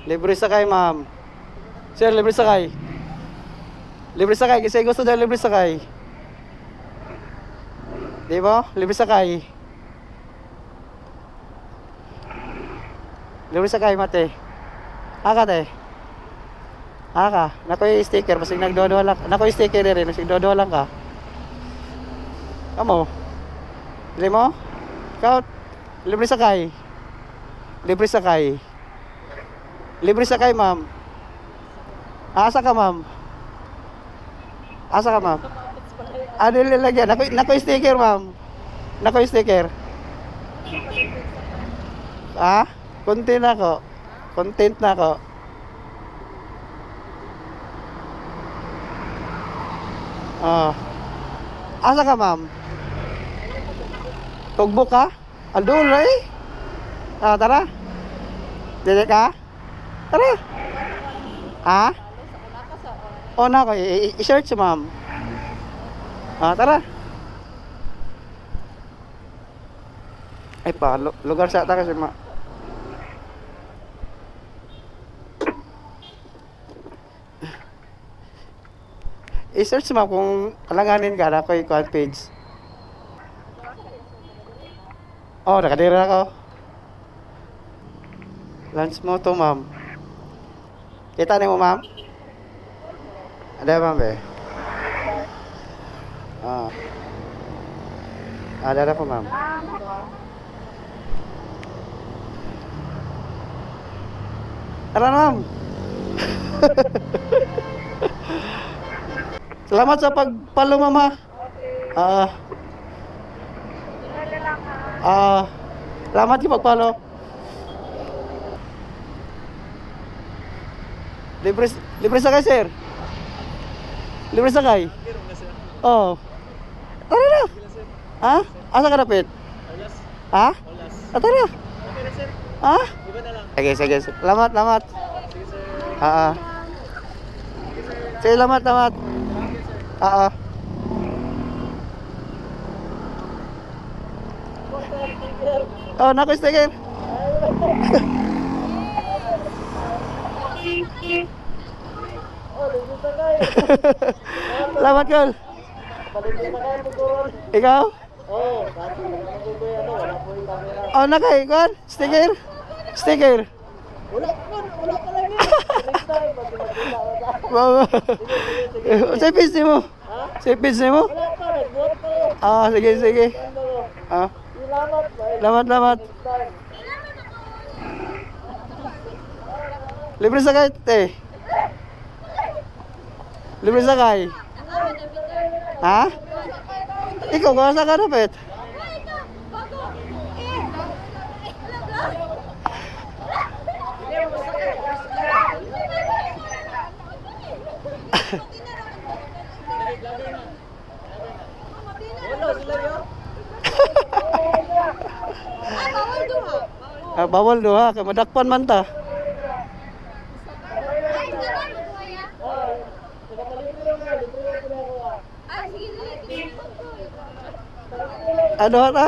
Libre sakay, ma'am. Sir, libre sakay. Libre sakay, kasi gusto dahil libre sakay. Di ba? Libre sakay. Libre sakay, mate. Aka, te. Aka. Nakoy sticker, masig nagdodo lang. Nakoy sticker rin, masig dodo lang ka. Amo. Dili mo? Ikaw, libre sakay. Libre sakay. Libre sakay, ma'am. Asa ka, ma'am? Asa ka, ma'am? Ano nilagyan? Nakoy sticker, ma'am. Nakoy sticker. Ah? Content ako. Content na ako. Ah. Asa ka, ma'am? Tugbok ka? Andun, eh? Ah, tara. Dili ka? Tara. Ha? O na ko, i-search, ma'am. Ah, tara. Ay pa, lugar sa ata kasi ma. I-search mo kung kalanganin ka na ko yung page. Oh, nakadira ako. Lunch mo to, ma'am. Kita niyo mo, ma'am? Ada, ma'am, be? Ah. Ada po, ma'am. Tara, ma'am. Salamat sa pagpalo, mama. Salamat yung pagpalo. Libre sakay, sir. Libre sakay. Oh. Tara na. Ha? Asa ka napit? Ha? Tara. Ha? Sige, sige. Salamat, salamat. Sige, salamat, salamat. Oh, nako sticker. Salamat, Kol. Ikaw? Oh, nakay, Kol. Sticker. Sticker. Wala pa lang yan. Sa page mo? Sa page mo? Sige, sige. Salamat, salamat. Libre sakay, te. Libre sakay. Ha? Ikaw, kung asa ka napit? Bawal doha, kay madakpan man ta. Ano ta?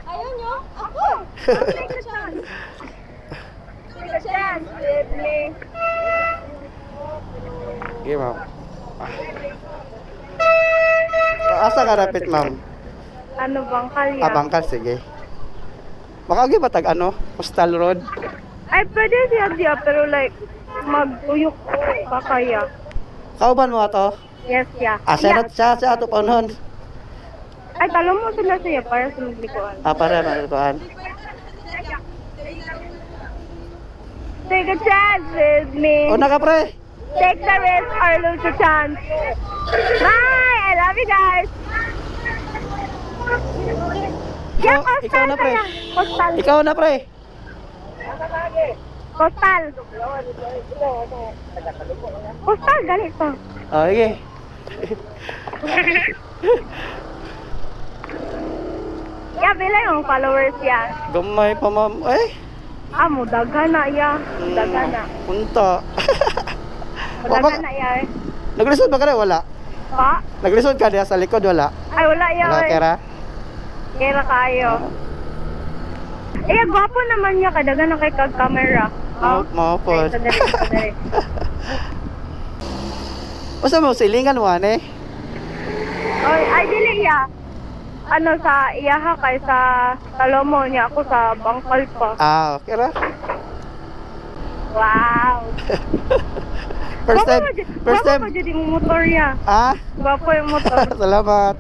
Ayaw nyo? Ako! Take a chance! Take a chance with me! Okay, ma'am. Asa ka rapit, ma'am? Ano bang kalya? Bangkal, sige. Makagi ba tag ano? Postal Road? Ay, pwede siya pero like, magtuyok pa kaya. Kauban mo ato? Yes, yeah. Siya ato panon. Ay, talo mo sila siya para sa maglikuan. Para na. Take a chance with me! O, naka, pre. Take the risk or lose the chance. Bye! I love you guys! Yeah, Oh, ikaw na, pre. Postal. Ikaw na, pre. Postal. Postal, ganito. Sige. Yeah, bila yung followers yan. Gamay pa, ma'am. Amo, daga na ya. Daga na. Punta. Daga na ya eh. Naglisod ba ka na? Wala. Pa? Naglisod ka diya sa likod, wala. Ay, wala ya Wala, eh. kera. Kaya kayo. Eh, gwapo naman niya. Kadagan na kay kag-camera. Mao po. Sadali. Basta mo silingan mo ane. Oy, ay, dili ya. Ano, sa iyaha kay sa Talomo niya. Ako sa Bangkal pa. Okay ra. Wow. First time. Gwapo pa dyan yung motor niya. Gwapo yung motor. Salamat.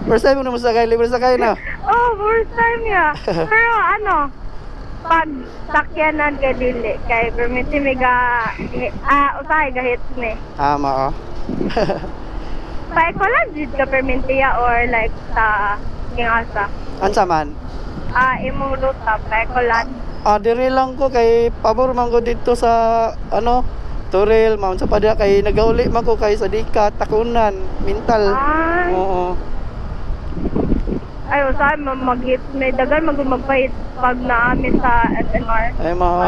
First time mo na masakay, libre sakay na. Oh, first time ya. Pero ano, pag sakyanan ka dili, kay permiti may usahay gahit ni. Mao. Pa ko lang dito ka permiti ya or like sa Kingasa. Ansa man? Imong ruta, pa ko lang. Diri lang ko kay pabor man ko dito sa Turil, Mount sa Pada kay nagauli man ko kay sa Dikat, Takunan, Mintal. Oo. Ay, usahay mag-hit. May dagan magpahit pag naamin sa SNR. Ay mao.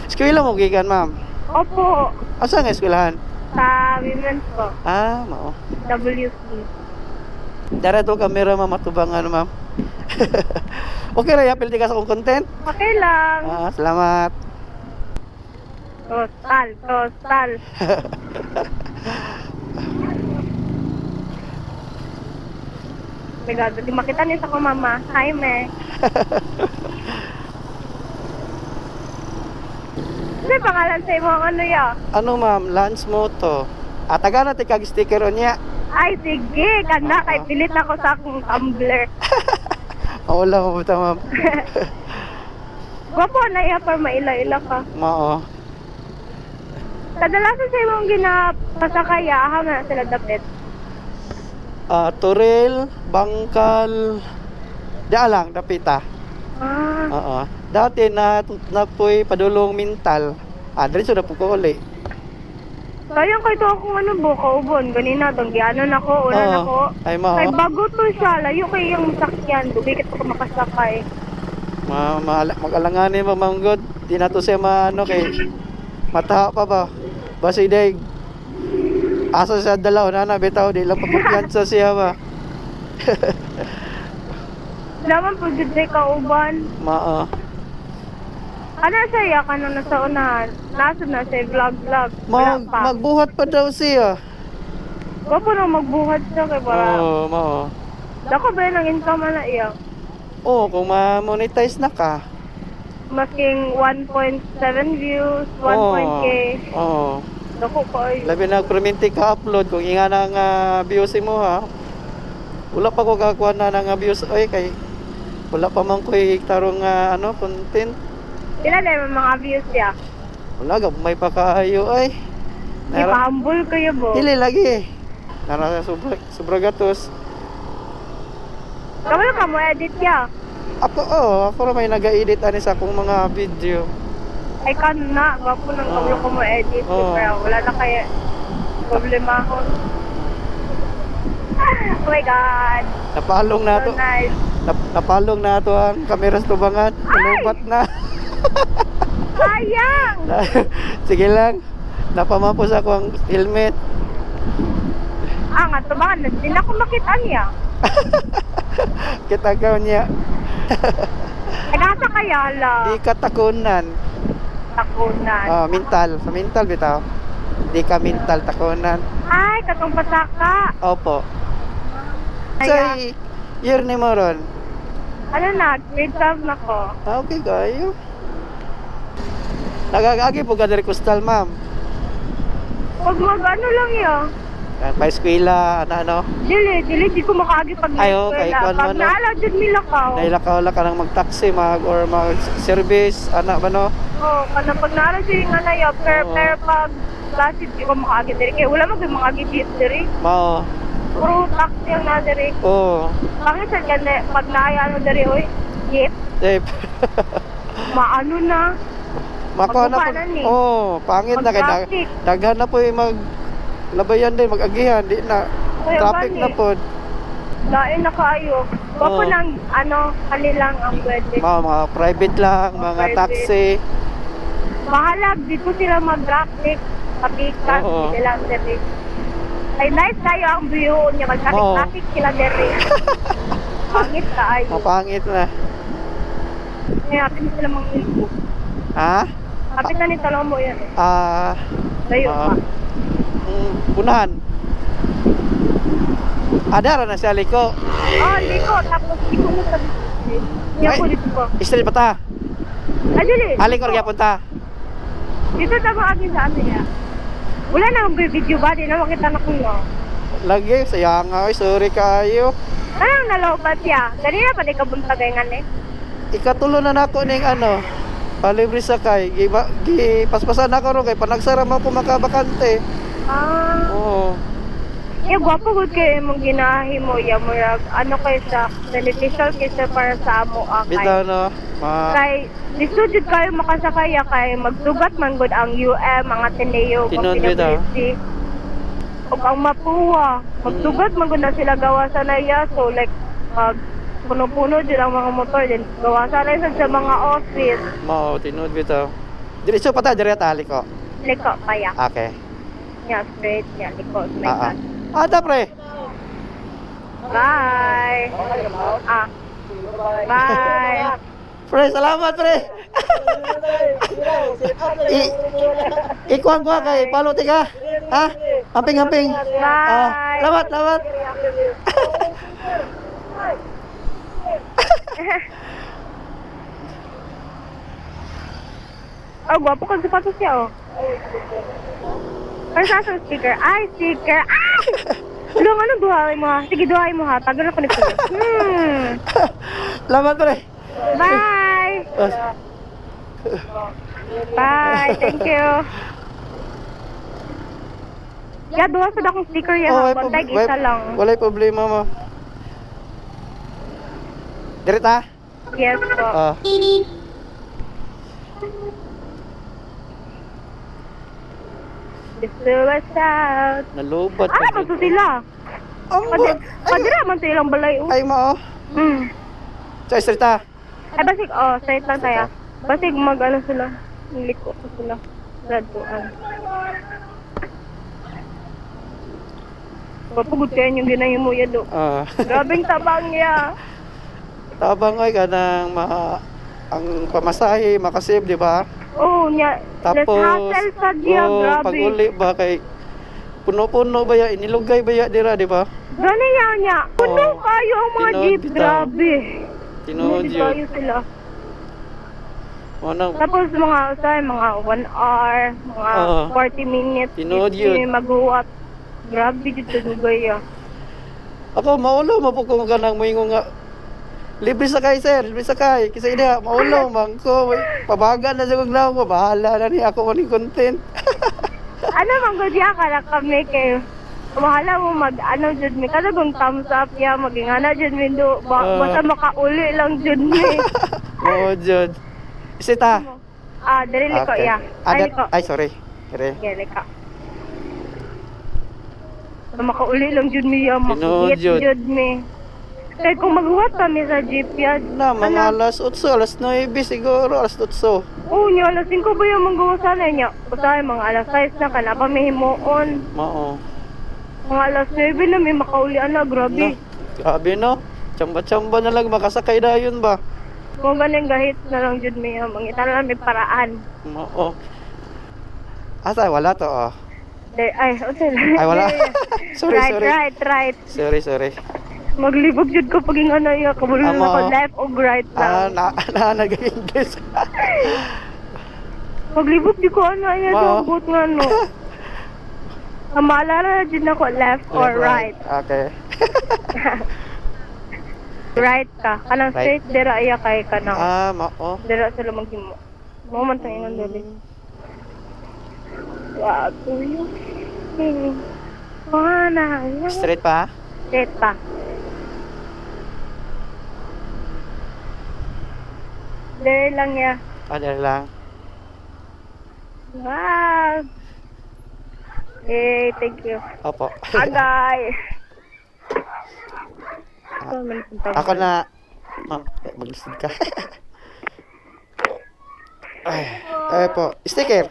Eskwela mo gikan, ma'am? Opo, Asa nga eskwelahan? sa women's ko. Mao. WC. Dara to camera ma'am matubangan, ma'am. Okay ra ya pilti ka sa akong content. Okay lang. Salamat. Tostal. My God, di makita niyo sa ko, mama. Hi, me. Ano yung pangalan sa imo? Ano ya? Ano ma'am, lunch mo to. Taga na kag sticker on niya. Ay, sige. Kana, kay pilit na ko sa akong tumbler. Wala mo buta ma'am. Gwapo na iya, para maila-ila ka. Mao. Kadalasan sa imong ginapasakaya, aha na sila dapit. Turil, Bangkal, diya lang, dapita. Oo. Dati napoy padulong Mintal. Diretso na po ko uli. Sayang kay to akong ano po, kaubon. Ganina, tanggianan ako, unan ako. Ay mao. Ay, bago to siya. Layo kay yung sakyan. Dubikit ko makasakay. Mag-alanganin mo manggod. Di na to siya kay mataha pa ba? Basi day. Asa sa dalaw na bitaw di lang pagkumpiyansa siya ba. Naman po dito kay kauban. Mao. Ano saya ka nung nasa unahan? Nasod na siya vlog. Wala pa. Magbuhat pa daw siya. Gwapo na magbuhat siya kay para. Mao. Dako ba yun ang income na iya? Kung ma-monetize na ka. Masking 1.7 views, 1.k. Oo. Dako pa ay. Labi na perminti ka upload kung inga nang views mo ha. Wala pa ko kakuha na ng views kay wala pa man ko tarong content. Ilan na yung mga views niya? Wala may pa kaayo ay. Ipahambol kayo bo. Dili lagi. Nara sobra gatos. Kamay ka mo edit niya? Ako ra may naga-edit ani sa akong mga video. Ay na, gwapo ng kamay ko mo edit. Pero wala na kaya problema ko. Oh my God. Napalong na to. So nice. Napalong na to ang kameras tubangan. Lubat na. Sayang! Sige lang. Napamapos ako ang helmet. Nga, tumangan. Hindi na ako makita niya. Kita ka niya. Nasa kaya lang. Di ka takunan. Takunan. Mintal. Sa mintal bitaw. Di ka mintal takunan. Ay, katong pasaka. Opo. Kaya, Say, year ni mo ron. ano na, grade 12 na ko. Okay kayo. Nagagagi po ka dari kustal ma'am. Pag ano lang yun. Pa eskwela, ano. Dili ko makaagi pag Ay, okay, na. kung Pag ano. naalaw dyan nilakaw. Nailakaw ka nang mag-taxi, or mag-service, anak ba no? Kana pag naalaw dyan nga na yun. Pero pag klase, di ko makaagi diri. Kaya wala mag makaagi dito diri. Mao. Puro taxi ang na diri. Pangit sa ganda, pag naaya ano diri, oy, jeep, Dave. maano na. Makuha na po. Magbukanan eh. Pangit na kay Mag-traffic. daghan na po labayan din, mag-agihan, di na. Kaya Traffic gani. na po. Lain na kaayo. Wapo ng kanilang ang pwede. Mga private lang, mga Private. taxi. Mahalag, dito sila mag-traffic. Papikas, Oo. sila diri. Ay, nice kayo ang view niya. Mag-traffic sila diri. Pangit ka ay. Mapangit na. Kaya kapit na sila mga ilbo. Ha? Kapit na ni Talomo yan. Layo Ah, pa. Unahan. Ada na siya liko. Oh, liko. Tapos liko mo sa Yan Ay. po dito po. Istri pa ta. Adili. Aling ko punta. Dito tama akin sa atin ya. Wala na akong video ba? Di na makita na kung no. Lagi sayang ay sorry kayo. Anong nalobat ya? Ganina pa di ka buntagangan eh. Ikatulo na nako ning ano. Palibre sakay. Paspasan ako ro kay panagsara man ko makabakante. Oo. Gwapo gud kay imong ginahi mo ya murag ano kay sa beneficial kay sa para sa amo Bitaw no. kay disudid kayo makasakay ya kay magsugat man gud ang UM mga Ateneo Tinud bitaw. ug ang mapuwa magsugat man gud na sila gawasan na ya so like mag puno-puno jud ang mga motor din gawasan na sa mga office Mao tinud bitaw. Diretso pa ta dire ta liko. liko pa ya Okay. ya straight ya liko Ah. Ada pre. bye bye Pre, salamat pre. Ikuan ko kay paluti ka. Ha? Amping-amping. Bye. Salamat. Oh, gwapo kang sapatos siya, oh. Or sa sticker? Ay, sticker! Ay! Long, ano duhay mo ha? Sige, duhay mo ha. Tagal ako nito. Salamat pre. Bye! Bye! Thank you! Ya, duha sa akong sticker yan. Oh, Kontag, isa lang. Walay problema mo. Direta? Yes po. This was out. Nalubat. Ah, baso sila. Padira man sa ilang balay. Ay mao. Sa estreta. Ay, basig, straight lang tayo. Basig mag-ano sila. Liko ko sila. Graduan. Papagod kayo yung ginahin mo yan, do. Grabing tabang niya. Tabang ay kanang ang pamasahe makasave, di ba? Oo, niya. Tapos, hassle sa diya, grabe. pag-uli ba kay puno-puno ba ya, inilugay ba ya dira, di ba? Gani niya. Puno kayo ang mga Tinod jeep, bitaw. grabe. Tinuod Hindi yun. kayo sila. Manang, Tapos mga 1 hour, mga 40 minutes. Tinod hindi yun. Mag-uwat. Grabe dito dugay ah. ako maulo mapukong ka nang moingon nga libre sakay sir, libre sakay. Kisa ina, maulo mangko, pabaga na sa kong nawa, bahala na ni ako maning content. Ano mang gudya ka na kami kayo. Bahala mo mag-ano jud mi kada kung thumbs up ya magingana jud mi do basta makauli lang jud mi. Oo, jud. Isita. Dali liko ya. Ay liko. Ay, sorry. Kere. Dali ka. Makauli lang jud mi ya Tinuod makigit jud. jud mi. Kaya kung maghuwat kami sa jeep yan. Na, mga alas 8, alas 9 siguro, alas 8. Oo niya, alas 5 ba yung manggawasan niya? Usahay mga alas 6 na ka na pa may himuon. Mao. Mga alas 9 na may makaulian na, grabe. Grabe no. Tsamba-tsamba na lang makasakay na yun ba? Kung ganun gahit na lang jud mi mangita na lang may paraan. Mao. Asa wala to oh. Ay, okay. Ay wala. sorry. Right. Sorry. Maglibog jud ko paging ano ya, kabulon Amo. ako left o right lang. Nag-English. Maglibog di ko ano ya Mao. dobot nga no. Ang maalala jud na ko left or right. Okay. Right ka. Kanang Right. straight dira iya kay kanang. Mao. Dira sila maghimo. Mo man tang ingon dali. Wato yun. Mana. Straight pa? Straight pa. Dere lang ya. There lang. Wow. Thank you. Opo. Agay. Ako na. Ma'am, mag-listed ka. Ay po. Sticker.